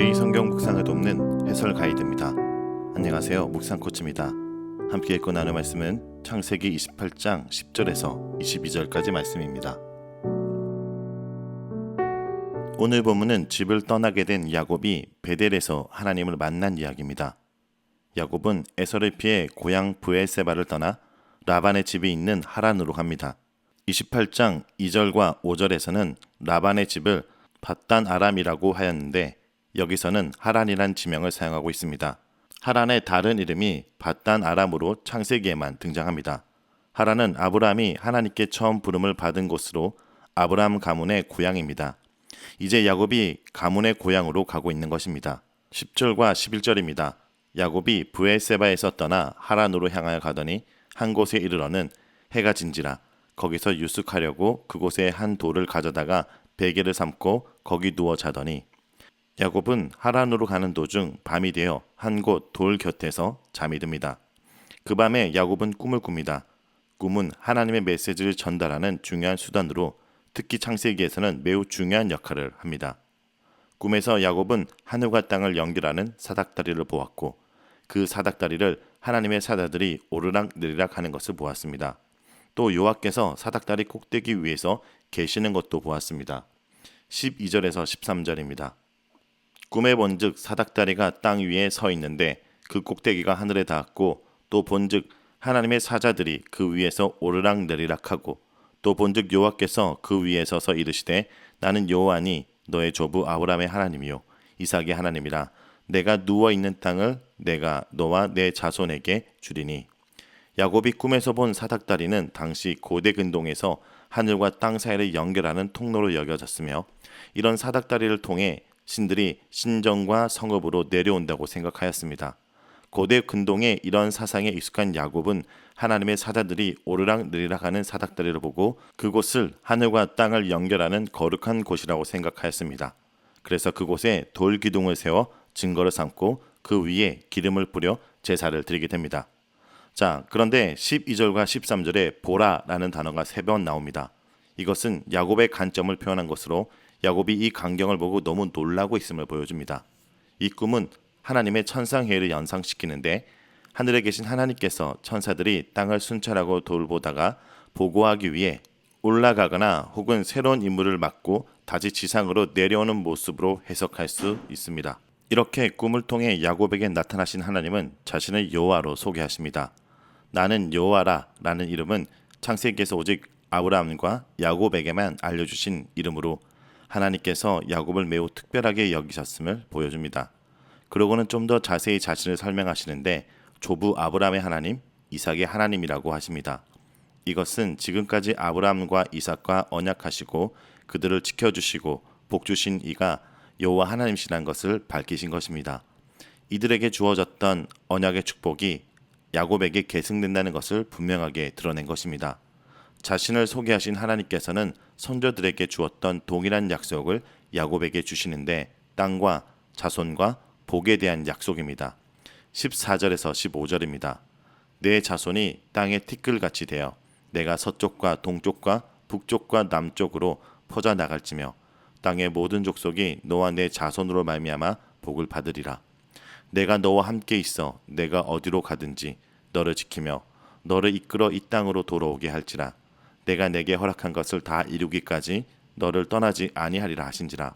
매일 성경 묵상을 돕는 해설 가이드입니다. 안녕하세요. 묵상 코치입니다. 함께 읽고 나눌 말씀은 창세기 28장 10절에서 22절까지 말씀입니다. 오늘 본문은 집을 떠나게 된 야곱이 베델에서 하나님을 만난 이야기입니다. 야곱은 에서를 피해 고향 브엘세바를 떠나 라반의 집이 있는 하란으로 갑니다. 28장 2절과 5절에서는 라반의 집을 밧단 아람이라고 하였는데 여기서는 하란이란 지명을 사용하고 있습니다. 하란의 다른 이름이 밧단 아람으로 창세기에만 등장합니다. 하란은 아브라함이 하나님께 처음 부름을 받은 곳으로 아브라함 가문의 고향입니다. 이제 야곱이 가문의 고향으로 가고 있는 것입니다. 10절과 11절입니다. 야곱이 브엘세바에서 떠나 하란으로 향하여 가더니 한 곳에 이르러는 해가 진지라 거기서 유숙하려고 그곳에 한 돌을 가져다가 베개를 삼고 거기 누워 자더니 야곱은 하란으로 가는 도중 밤이 되어 한 곳 돌 곁에서 잠이 듭니다. 그 밤에 야곱은 꿈을 꿉니다. 꿈은 하나님의 메시지를 전달하는 중요한 수단으로 특히 창세기에서는 매우 중요한 역할을 합니다. 꿈에서 야곱은 하늘과 땅을 연결하는 사닥다리를 보았고 그 사닥다리를 하나님의 사자들이 오르락내리락 하는 것을 보았습니다. 또 여호와께서 사닥다리 꼭대기 위에서 계시는 것도 보았습니다. 12절에서 13절입니다. 꿈에 본즉 사닥다리가 땅 위에 서 있는데 그 꼭대기가 하늘에 닿았고 또 본즉 하나님의 사자들이 그 위에서 오르락내리락하고 또 본즉 여호와께서 그 위에 서서 이르시되 나는 여호와니 너의 조부 아브라함의 하나님이요 이삭의 하나님이라 내가 누워 있는 땅을 내가 너와 내 자손에게 주리니. 야곱이 꿈에서 본 사닥다리는 당시 고대 근동에서 하늘과 땅 사이를 연결하는 통로로 여겨졌으며 이런 사닥다리를 통해 신들이 신정과 성읍으로 내려온다고 생각하였습니다. 고대 근동의 이런 사상에 익숙한 야곱은 하나님의 사자들이 오르락내리락하는 사닥다리를 보고 그곳을 하늘과 땅을 연결하는 거룩한 곳이라고 생각하였습니다. 그래서 그곳에 돌 기둥을 세워 증거를 삼고 그 위에 기름을 뿌려 제사를 드리게 됩니다. 자, 그런데 12절과 13절에 보라라는 단어가 3번 나옵니다. 이것은 야곱의 관점을 표현한 것으로 야곱이 이 광경을 보고 너무 놀라고 있음을 보여줍니다. 이 꿈은 하나님의 천상회의를 연상시키는데 하늘에 계신 하나님께서 천사들이 땅을 순찰하고 돌보다가 보고하기 위해 올라가거나 혹은 새로운 임무를 맡고 다시 지상으로 내려오는 모습으로 해석할 수 있습니다. 이렇게 꿈을 통해 야곱에게 나타나신 하나님은 자신을 여호와로 소개하십니다. 나는 여호와라 라는 이름은 창세기에서 오직 아브라함과 야곱에게만 알려주신 이름으로 하나님께서 야곱을 매우 특별하게 여기셨음을 보여줍니다. 그러고는 좀 더 자세히 자신을 설명하시는데 조부 아브라함의 하나님, 이삭의 하나님이라고 하십니다. 이것은 지금까지 아브라함과 이삭과 언약하시고 그들을 지켜주시고 복주신 이가 여호와 하나님이시라는 것을 밝히신 것입니다. 이들에게 주어졌던 언약의 축복이 야곱에게 계승된다는 것을 분명하게 드러낸 것입니다. 자신을 소개하신 하나님께서는 선조들에게 주었던 동일한 약속을 야곱에게 주시는데 땅과 자손과 복에 대한 약속입니다. 14절에서 15절입니다. 내 자손이 땅의 티끌같이 되어 내가 서쪽과 동쪽과 북쪽과 남쪽으로 퍼져 나갈지며 땅의 모든 족속이 너와 내 자손으로 말미암아 복을 받으리라. 내가 너와 함께 있어 내가 어디로 가든지 너를 지키며 너를 이끌어 이 땅으로 돌아오게 할지라. 내가 내게 허락한 것을 다 이루기까지 너를 떠나지 아니하리라 하신지라.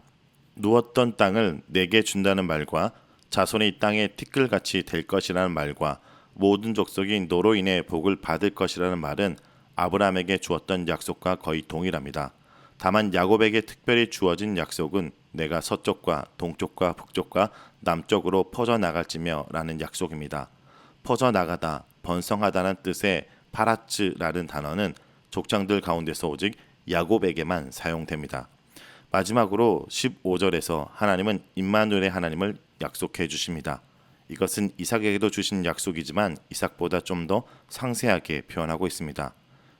누웠던 땅을 내게 준다는 말과 자손이 이 땅에 티끌같이 될 것이라는 말과 모든 족속이 너로 인해 복을 받을 것이라는 말은 아브라함에게 주었던 약속과 거의 동일합니다. 다만 야곱에게 특별히 주어진 약속은 내가 서쪽과 동쪽과 북쪽과 남쪽으로 퍼져나갈지며 라는 약속입니다. 퍼져나가다, 번성하다는 뜻의 파라츠라는 단어는 족장들 가운데서 오직 야곱에게만 사용됩니다. 마지막으로 15절에서 하나님은 임마누엘의 하나님을 약속해 주십니다. 이것은 이삭에게도 주신 약속이지만 이삭보다 좀 더 상세하게 표현하고 있습니다.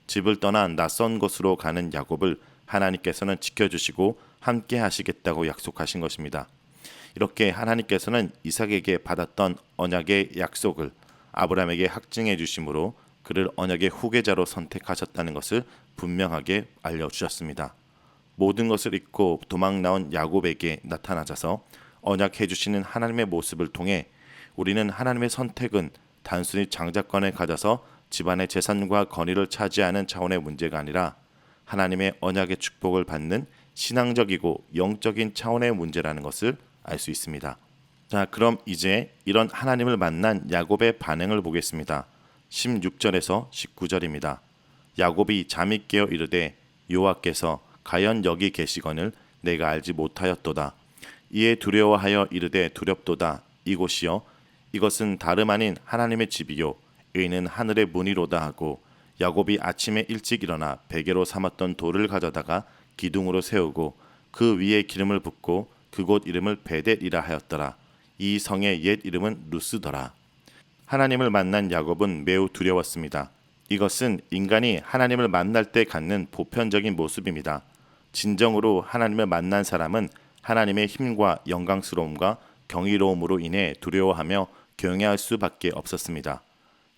집을 떠나 낯선 곳으로 가는 야곱을 하나님께서는 지켜주시고 함께 하시겠다고 약속하신 것입니다. 이렇게 하나님께서는 이삭에게 받았던 언약의 약속을 아브라함에게 확증해 주심으로 그를 언약의 후계자로 선택하셨다는 것을 분명하게 알려주셨습니다. 모든 것을 잊고 도망 나온 야곱에게 나타나셔서 언약해 주시는 하나님의 모습을 통해 우리는 하나님의 선택은 단순히 장자권을 가져서 집안의 재산과 권위를 차지하는 차원의 문제가 아니라 하나님의 언약의 축복을 받는 신앙적이고 영적인 차원의 문제라는 것을 알 수 있습니다. 자, 그럼 이제 이런 하나님을 만난 야곱의 반응을 보겠습니다. 16절에서 19절입니다. 야곱이 잠이 깨어 이르되 여호와께서 가연 여기 계시거늘 내가 알지 못하였도다. 이에 두려워하여 이르되 두렵도다. 이곳이요 이것은 다름 아닌 하나님의 집이요 의인은 하늘의 문이로다 하고 야곱이 아침에 일찍 일어나 베개로 삼았던 돌을 가져다가 기둥으로 세우고 그 위에 기름을 붓고 그곳 이름을 베델이라 하였더라. 이 성의 옛 이름은 루스더라. 하나님을 만난 야곱은 매우 두려웠습니다. 이것은 인간이 하나님을 만날 때 갖는 보편적인 모습입니다. 진정으로 하나님을 만난 사람은 하나님의 힘과 영광스러움과 경이로움으로 인해 두려워하며 경외할 수밖에 없었습니다.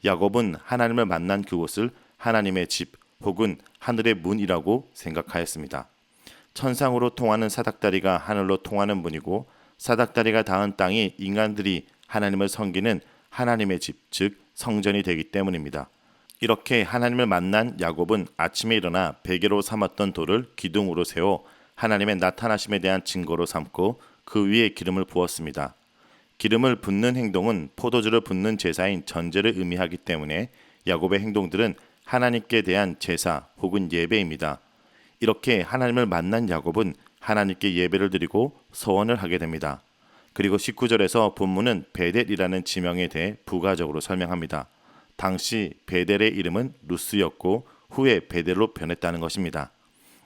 야곱은 하나님을 만난 그곳을 하나님의 집 혹은 하늘의 문이라고 생각하였습니다. 천상으로 통하는 사닥다리가 하늘로 통하는 문이고 사닥다리가 닿은 땅이 인간들이 하나님을 섬기는 하나님의 집, 즉 성전이 되기 때문입니다. 이렇게 하나님을 만난 야곱은 아침에 일어나 베개로 삼았던 돌을 기둥으로 세워 하나님의 나타나심에 대한 증거로 삼고 그 위에 기름을 부었습니다. 기름을 붓는 행동은 포도주를 붓는 제사인 전제를 의미하기 때문에 야곱의 행동들은 하나님께 대한 제사 혹은 예배입니다. 이렇게 하나님을 만난 야곱은 하나님께 예배를 드리고 서원을 하게 됩니다. 그리고 19절에서 본문은 베델이라는 지명에 대해 부가적으로 설명합니다. 당시 베델의 이름은 루스였고 후에 베델로 변했다는 것입니다.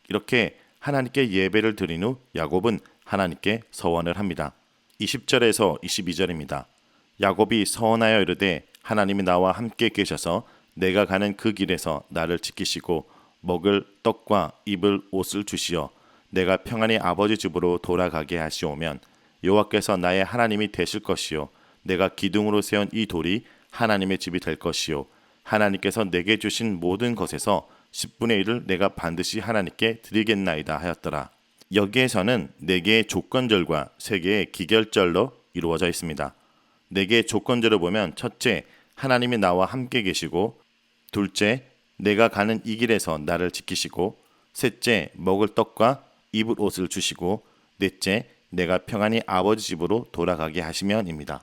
이렇게 하나님께 예배를 드린 후 야곱은 하나님께 서원을 합니다. 20절에서 22절입니다. 야곱이 서원하여 이르되 하나님이 나와 함께 계셔서 내가 가는 그 길에서 나를 지키시고 먹을 떡과 입을 옷을 주시어 내가 평안히 아버지 집으로 돌아가게 하시오면 여호와께서 나의 하나님이 되실 것이요 내가 기둥으로 세운 이 돌이 하나님의 집이 될 것이요 하나님께서 내게 주신 모든 것에서 10분의 1을 내가 반드시 하나님께 드리겠나이다 하였더라. 여기에서는 4개의 조건절과 3개의 기결절로 이루어져 있습니다. 4개의 조건절을 보면 첫째, 하나님이 나와 함께 계시고, 둘째, 내가 가는 이 길에서 나를 지키시고, 셋째, 먹을 떡과 입을 옷을 주시고, 넷째, 내가 평안히 아버지 집으로 돌아가게 하시면입니다.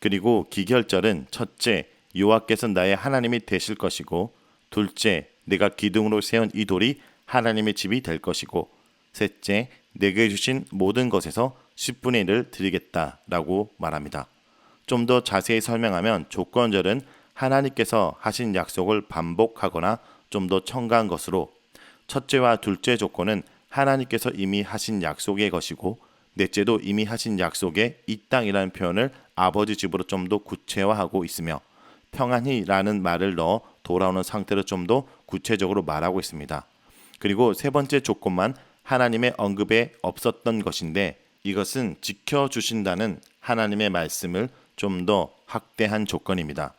그리고 기결절은 첫째, 여호와께서 나의 하나님이 되실 것이고, 둘째, 내가 기둥으로 세운 이 돌이 하나님의 집이 될 것이고, 셋째, 내게 주신 모든 것에서 10분의 1을 드리겠다라고 말합니다. 좀 더 자세히 설명하면 조건절은 하나님께서 하신 약속을 반복하거나 좀 더 첨가한 것으로, 첫째와 둘째 조건은 하나님께서 이미 하신 약속의 것이고, 넷째도 이미 하신 약속의 이 땅이라는 표현을 아버지 집으로 좀 더 구체화하고 있으며, 평안히라는 말을 넣어 돌아오는 상태로 좀 더 구체적으로 말하고 있습니다. 그리고 세 번째 조건만 하나님의 언급에 없었던 것인데, 이것은 지켜주신다는 하나님의 말씀을 좀 더 확대한 조건입니다.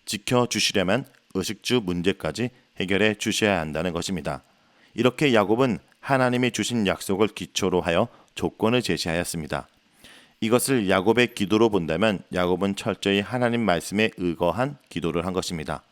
지켜주시려면 의식주 문제까지 해결해 주셔야 한다는 것입니다. 이렇게 야곱은 하나님이 주신 약속을 기초로 하여 조건을 제시하였습니다. 이것을 야곱의 기도로 본다면 야곱은 철저히 하나님 말씀에 의거한 기도를 한 것입니다.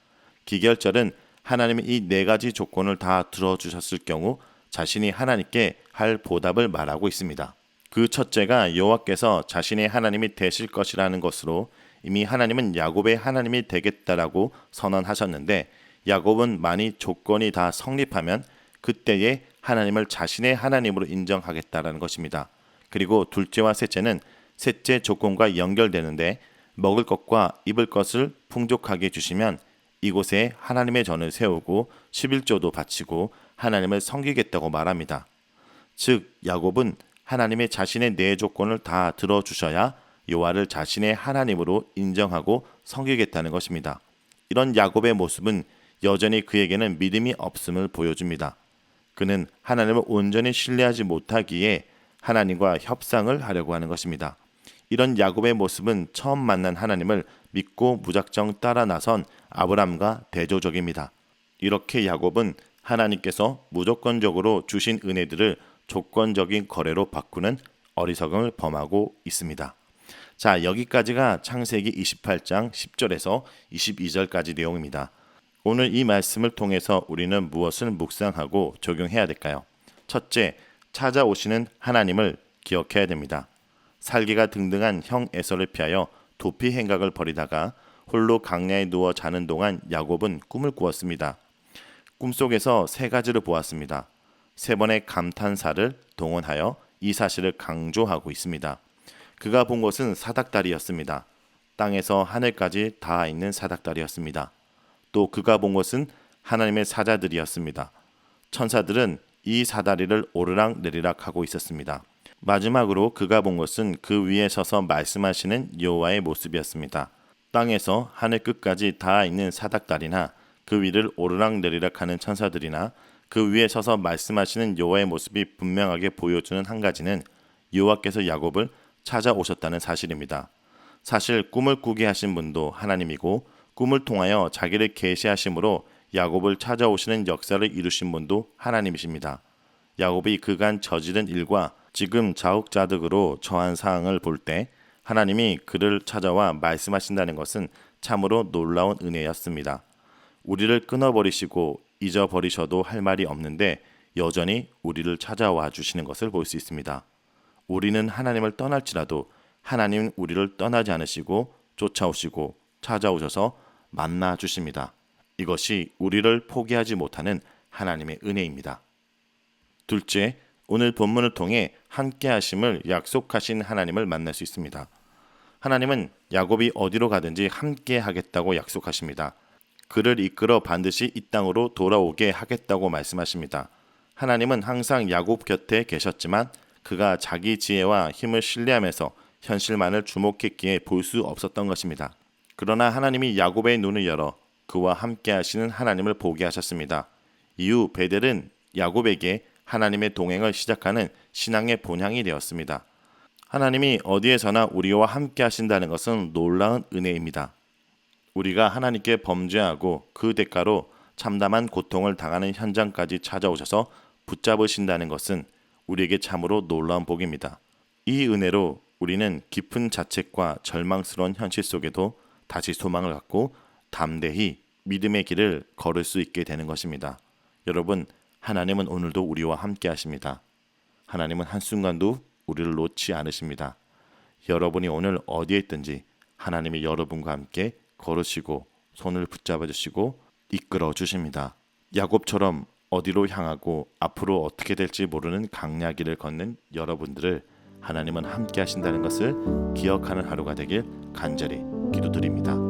기결절은 하나님이 이 4가지 조건을 다 들어주셨을 경우 자신이 하나님께 할 보답을 말하고 있습니다. 그 첫째가 여호와께서 자신의 하나님이 되실 것이라는 것으로 이미 하나님은 야곱의 하나님이 되겠다라고 선언하셨는데, 야곱은 만일 조건이 다 성립하면 그때에 하나님을 자신의 하나님으로 인정하겠다라는 것입니다. 그리고 둘째와 셋째는 셋째 조건과 연결되는데, 먹을 것과 입을 것을 풍족하게 주시면 이곳에 하나님의 전을 세우고 11조도 바치고 하나님을 섬기겠다고 말합니다. 즉 야곱은 하나님의 자신의 4 조건을 다 들어주셔야 여호와를 자신의 하나님으로 인정하고 섬기겠다는 것입니다. 이런 야곱의 모습은 여전히 그에게는 믿음이 없음을 보여줍니다. 그는 하나님을 온전히 신뢰하지 못하기에 하나님과 협상을 하려고 하는 것입니다. 이런 야곱의 모습은 처음 만난 하나님을 믿고 무작정 따라 나선 아브람과 대조적입니다. 이렇게 야곱은 하나님께서 무조건적으로 주신 은혜들을 조건적인 거래로 바꾸는 어리석음을 범하고 있습니다. 자, 여기까지가 창세기 28장 10절에서 22절까지 내용입니다. 오늘 이 말씀을 통해서 우리는 무엇을 묵상하고 적용해야 될까요? 첫째, 찾아오시는 하나님을 기억해야 됩니다. 살기가 등등한 형 에서를 피하여 도피 행각을 벌이다가 홀로 강야에 누워 자는 동안 야곱은 꿈을 꾸었습니다. 꿈속에서 세 가지를 보았습니다. 세 번의 감탄사를 동원하여 이 사실을 강조하고 있습니다. 그가 본 것은 사닥다리였습니다. 땅에서 하늘까지 닿아 있는 사닥다리였습니다. 또 그가 본 것은 하나님의 사자들이었습니다. 천사들은 이 사다리를 오르락 내리락 하고 있었습니다. 마지막으로 그가 본 것은 그 위에 서서 말씀하시는 여호와의 모습이었습니다. 땅에서 하늘 끝까지 닿아 있는 사닥다리나 그 위를 오르락 내리락 하는 천사들이나 그 위에 서서 말씀하시는 여호와의 모습이 분명하게 보여주는 한 가지는 여호와께서 야곱을 찾아오셨다는 사실입니다. 사실 꿈을 꾸게 하신 분도 하나님이고 꿈을 통하여 자기를 계시하심으로 야곱을 찾아오시는 역사를 이루신 분도 하나님이십니다. 야곱이 그간 저지른 일과 지금 자욱자득으로 처한 상황을 볼 때 하나님이 그를 찾아와 말씀하신다는 것은 참으로 놀라운 은혜였습니다. 우리를 끊어버리시고 잊어버리셔도 할 말이 없는데 여전히 우리를 찾아와 주시는 것을 볼 수 있습니다. 우리는 하나님을 떠날지라도 하나님은 우리를 떠나지 않으시고 쫓아오시고 찾아오셔서 만나 주십니다. 이것이 우리를 포기하지 못하는 하나님의 은혜입니다. 둘째, 오늘 본문을 통해 함께 하심을 약속하신 하나님을 만날 수 있습니다. 하나님은 야곱이 어디로 가든지 함께 하겠다고 약속하십니다. 그를 이끌어 반드시 이 땅으로 돌아오게 하겠다고 말씀하십니다. 하나님은 항상 야곱 곁에 계셨지만 그가 자기 지혜와 힘을 신뢰하면서 현실만을 주목했기에 볼 수 없었던 것입니다. 그러나 하나님이 야곱의 눈을 열어 그와 함께 하시는 하나님을 보게 하셨습니다. 이후 베델은 야곱에게 하나님의 동행을 시작하는 신앙의 본향이 되었습니다. 하나님이 어디에서나 우리와 함께 하신다는 것은 놀라운 은혜입니다. 우리가 하나님께 범죄하고 그 대가로 참담한 고통을 당하는 현장까지 찾아오셔서 붙잡으신다는 것은 우리에게 참으로 놀라운 복입니다. 이 은혜로 우리는 깊은 자책과 절망스러운 현실 속에도 다시 소망을 갖고 담대히 믿음의 길을 걸을 수 있게 되는 것입니다. 여러분, 하나님은 오늘도 우리와 함께 하십니다. 하나님은 한순간도 우리를 놓지 않으십니다. 여러분이 오늘 어디에 있든지 하나님이 여러분과 함께 걸으시고 손을 붙잡아 주시고 이끌어 주십니다. 야곱처럼 어디로 향하고 앞으로 어떻게 될지 모르는 강야길을 걷는 여러분들을 하나님은 함께 하신다는 것을 기억하는 하루가 되길 간절히 기도드립니다.